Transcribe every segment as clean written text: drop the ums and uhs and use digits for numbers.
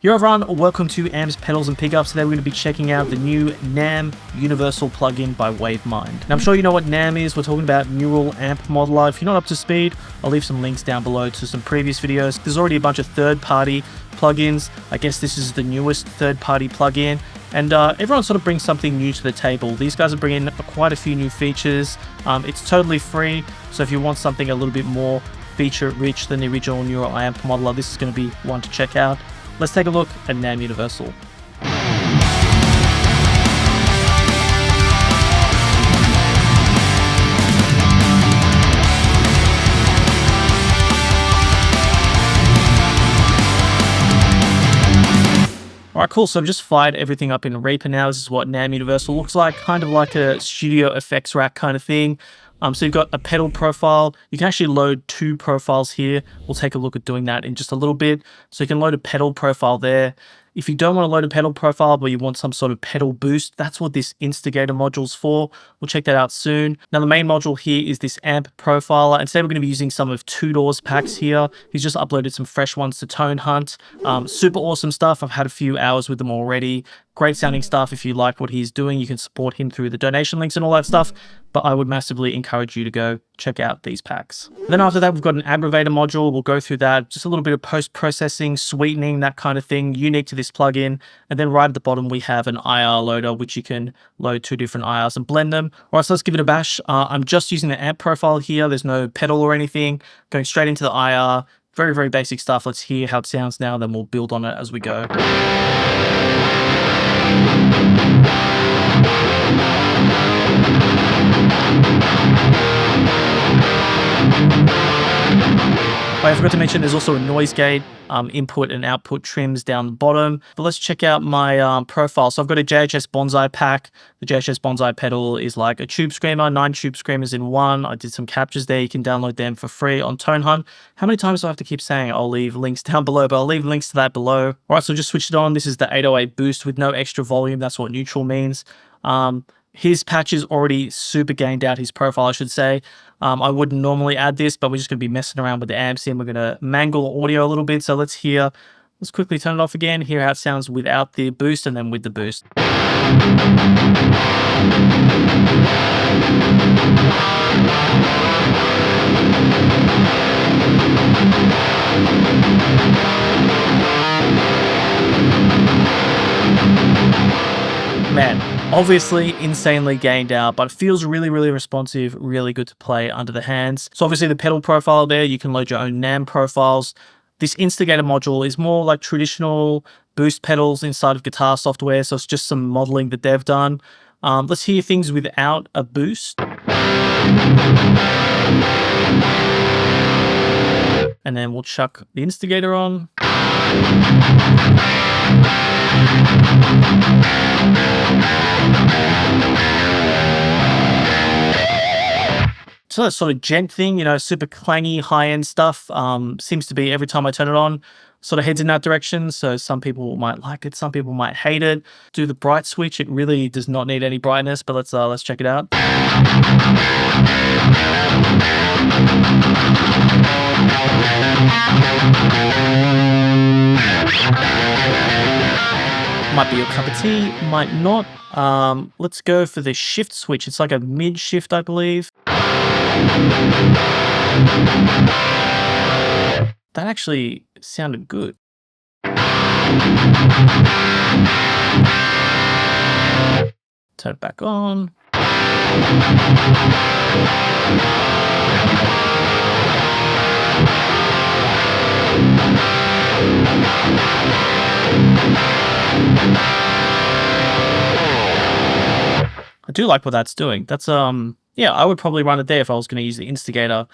Yo everyone, welcome to Amps, Pedals and Pickups. Today we're going to be checking out the new NAM Univsersal plugin by Wavemind. Now I'm sure you know what NAM is. We're talking about Neural Amp Modeler. If you're not up to speed, I'll leave some links down below to some previous videos. There's already a bunch of third-party plugins. I guess this is the newest third-party plugin. And everyone sort of brings something new to the table. These guys are bringing quite a few new features. It's totally free, so if you want something a little bit more feature-rich than the original Neural Amp Modeler, this is going to be one to check out. Let's take a look at NAM Univsersal. Alright, cool. So I've just fired everything up in Reaper now. This is what NAM Univsersal looks like, kind of like a studio effects rack kind of thing. So you've got a pedal profile. You can actually load two profiles here. We'll take a look at doing that in just a little bit. So you can load a pedal profile there. If you don't want to load a pedal profile, but you want some sort of pedal boost, that's what this Instigator module's for. We'll check that out soon. Now the main module here is this amp profiler. Instead, we're going to be using some of Tudor's packs here. He's just uploaded some fresh ones to Tone Hunt. Super awesome stuff. I've had a few hours with them already. Great sounding stuff. If you like what he's doing, you can support him through the donation links and all that stuff. But I would massively encourage you to go check out these packs. Then after that, we've got an Aggrevator module. We'll go through that. Just a little bit of post-processing, sweetening, that kind of thing, unique to this plugin. And then right at the bottom, we have an IR loader, which you can load two different IRs and blend them. All right, so let's give it a bash. I'm just using the amp profile here. There's no pedal or anything. Going straight into the IR. Very, very basic stuff. Let's hear how it sounds now. Then we'll build on it as we go. I forgot to mention there's also a noise gate, input and output trims down the bottom. But let's check out my profile. So I've got a JHS Bonsai pack. The JHS Bonsai pedal is like a tube screamer, 9 tube screamers in one. I did some captures there. You can download them for free on Tone Hunt. How many times do I have to keep saying I'll leave links down below, but I'll leave links to that below. All right, so just switched it on. This is the 808 boost with no extra volume. That's what neutral means. His patch is already super gained out, his profile, I should say. I wouldn't normally add this, but we're just going to be messing around with the amps here and we're going to mangle audio a little bit. So let's quickly turn it off again, hear how it sounds without the boost and then with the boost. Man, obviously insanely gained out, but it feels really, really responsive, really good to play under the hands. So obviously the pedal profile there, you can load your own NAM profiles. This Instigator module is more like traditional boost pedals inside of guitar software, so it's just some modeling that they've done. Let's hear things without a boost. And then we'll chuck the Instigator on. So that sort of gent thing, you know, super clangy, high-end stuff, seems to be every time I turn it on, sort of heads in that direction. So some people might like it, some people might hate it. Do the bright switch, it really does not need any brightness, but let's check it out. Might be your cup of tea, might not. Let's go for the shift switch. It's like a mid shift, I believe. That actually sounded good. Turn it back on. I do like what that's doing. That's yeah, I would probably run it there if I was going to use the Instigator. I'm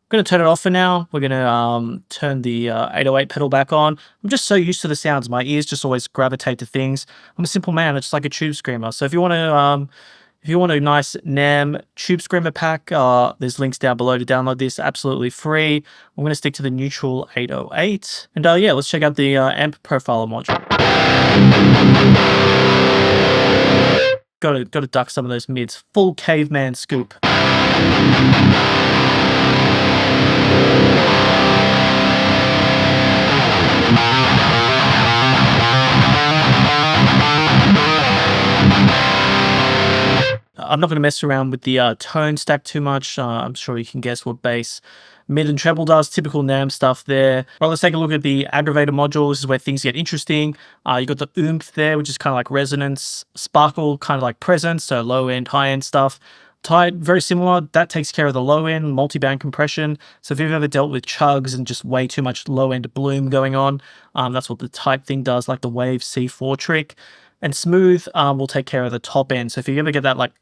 going to turn it off for now. We're going to turn the 808 pedal back on. I'm just so used to the sounds. My ears just always gravitate to things. I'm a simple man. It's just like a tube screamer. So if you want a nice NAM tube screamer pack, there's links down below to download this absolutely free. I'm going to stick to the neutral 808. And yeah, let's check out the amp profiler module. Got to duck some of those mids. Full caveman scoop. I'm not going to mess around with the tone stack too much. I'm sure you can guess what bass, mid, and treble does. Typical NAM stuff there. Well, let's take a look at the Aggrevator module. This is where things get interesting. You got the Oomph there, which is kind of like resonance. Sparkle, kind of like presence, so low end, high end stuff. Tight, very similar. That takes care of the low end, multi-band compression. So if you've ever dealt with chugs and just way too much low end bloom going on, that's what the tight thing does, like the Wave C4 trick. And smooth will take care of the top end. So if you ever get that like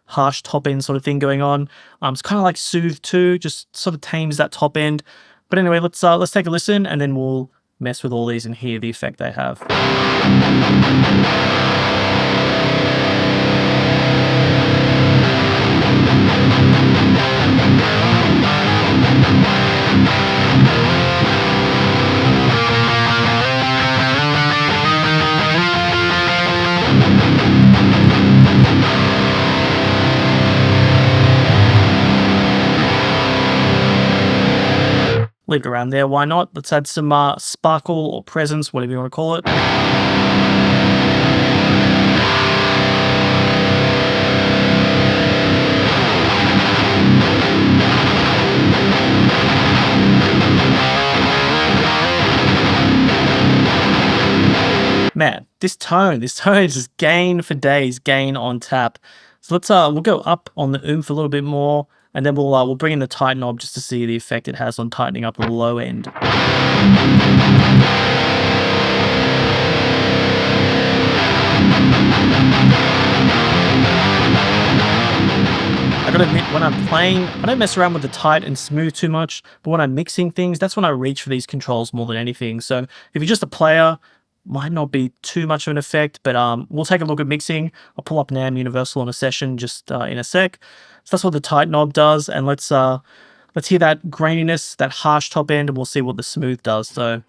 harsh top end sort of thing going on, it's kind of like soothe too, just sort of tames that top end. But anyway, let's take a listen, and then we'll mess with all these and hear the effect they have. Leave it around there, why not? Let's add some sparkle or presence, whatever you want to call it. Man, this tone is just gain for days, gain on tap. So let's we'll go up on the Oomph a little bit more, and then we'll bring in the tight knob just to see the effect it has on tightening up the low end. I gotta admit, when I'm playing, I don't mess around with the tight and smooth too much, but when I'm mixing things, that's when I reach for these controls more than anything. So if you're just a player, might not be too much of an effect, but we'll take a look at mixing. I'll pull up NAM Univsersal on a session just in a sec. So that's what the tight knob does, and let's hear that graininess, that harsh top end, and we'll see what the smooth does. So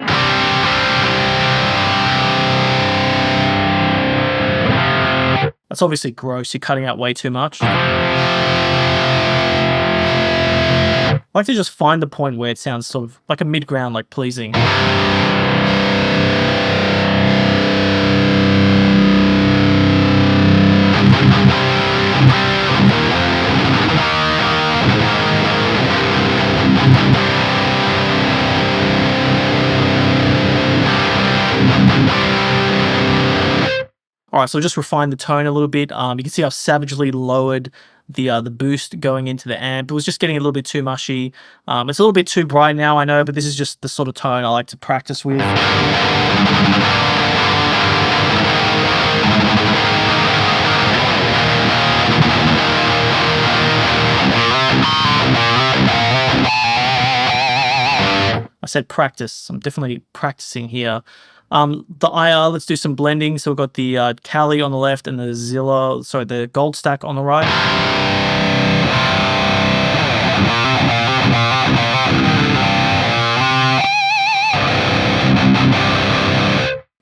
that's obviously gross. You're cutting out way too much. I like to just find the point where it sounds sort of like a mid-ground, like pleasing. All right, so just refine the tone a little bit. You can see I've savagely lowered the boost going into the amp. It was just getting a little bit too mushy. It's a little bit too bright now, I know, but this is just the sort of tone I like to practice with. I said practice. I'm definitely practicing here. The IR, let's do some blending. So we've got the Cali on the left and the the Goldstack on the right.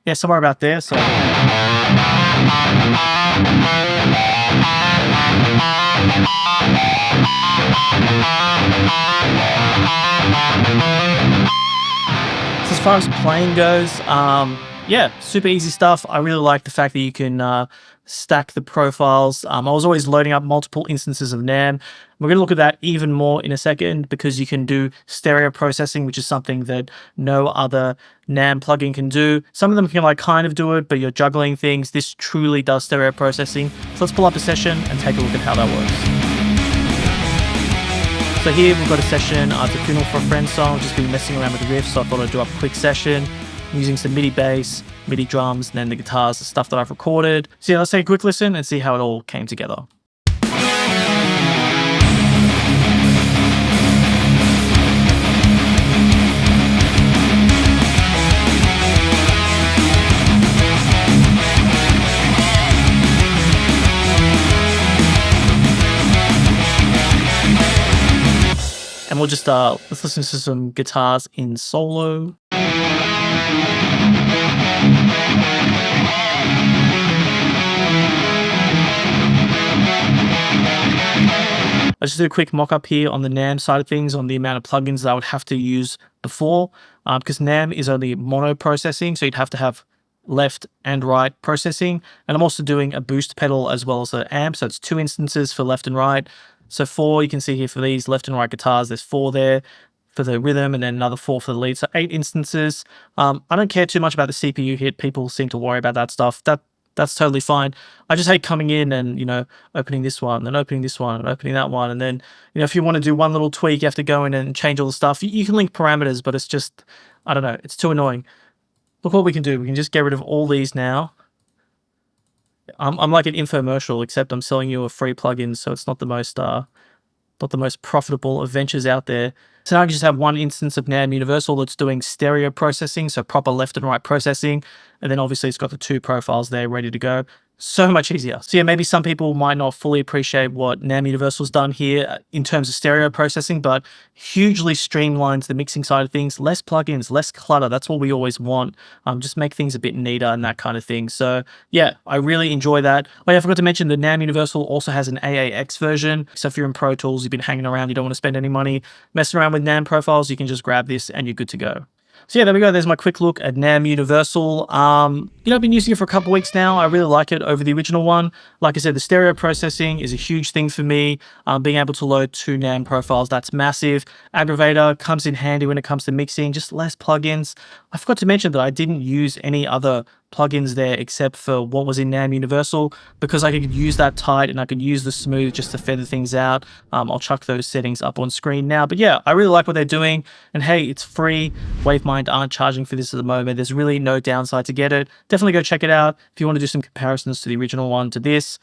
Yeah, somewhere about there. So as far as playing goes, yeah, super easy stuff. I really like the fact that you can stack the profiles. I was always loading up multiple instances of NAM. We're going to look at that even more in a second, because you can do stereo processing, which is something that no other NAM plugin can do. Some of them can like kind of do it, but you're juggling things. This truly does stereo processing. So let's pull up a session and take a look at how that works. So here we've got a session, it's a Funeral for a Friend song. I've just been messing around with the riffs, so I thought I'd do a quick session. I'm using some MIDI bass, MIDI drums, and then the guitars, the stuff that I've recorded. So yeah, let's take a quick listen and see how it all came together. And we'll just, let's listen to some guitars in solo. Let's just do a quick mock-up here on the NAM side of things, on the amount of plugins that I would have to use before, because NAM is only mono processing, so you'd have to have left and right processing. And I'm also doing a boost pedal as well as an amp. So it's 2 instances for left and right. So 4, you can see here for these left and right guitars, there's 4 there for the rhythm, and then another 4 for the lead. So 8 instances. I don't care too much about the CPU hit. People seem to worry about that stuff. That's totally fine. I just hate coming in and, opening this one and opening this one and opening that one. And then, if you want to do one little tweak, you have to go in and change all the stuff. You can link parameters, but it's just, I don't know, it's too annoying. Look what we can do. We can just get rid of all these now. I'm like an infomercial, except I'm selling you a free plugin, so it's not the most profitable of ventures out there. So now I can just have one instance of NAM Universal that's doing stereo processing, so proper left and right processing. And then obviously it's got the 2 profiles there ready to go. So much easier. So yeah, maybe some people might not fully appreciate what NAM Universal's done here in terms of stereo processing, but hugely streamlines the mixing side of things. Less plugins, less clutter. That's what we always want. Just make things a bit neater and that kind of thing. So yeah, I really enjoy that. Oh yeah, I forgot to mention the NAM Universal also has an AAX version. So if you're in Pro Tools, you've been hanging around, you don't want to spend any money messing around with NAM profiles, you can just grab this and you're good to go. So yeah, there we go. There's my quick look at NAM Universal. I've been using it for a couple of weeks now. I really like it over the original one. Like I said, the stereo processing is a huge thing for me. Being able to load 2 NAM profiles, that's massive. Aggrevator comes in handy when it comes to mixing, just less plugins. I forgot to mention that I didn't use any other plugins there except for what was in NAM Universal, because I could use that tight and I could use the smooth just to feather things out. I'll chuck those settings up on screen now. But yeah, I really like what they're doing. And hey, it's free. Wavemind aren't charging for this at the moment. There's really no downside to get it. Definitely go check it out. If you want to do some comparisons to the original one to this,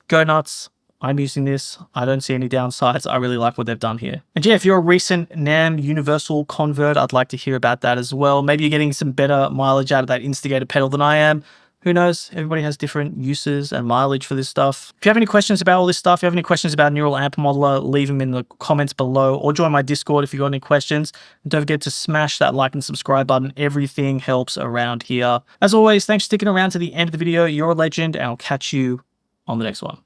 go nuts. I'm using this. I don't see any downsides. I really like what they've done here. And yeah, if you're a recent NAM Universal convert, I'd like to hear about that as well. Maybe you're getting some better mileage out of that Instigator pedal than I am. Who knows? Everybody has different uses and mileage for this stuff. If you have any questions about all this stuff, if you have any questions about Neural Amp Modeler, leave them in the comments below, or join my Discord if you've got any questions. And don't forget to smash that like and subscribe button. Everything helps around here. As always, thanks for sticking around to the end of the video. You're a legend, and I'll catch you on the next one.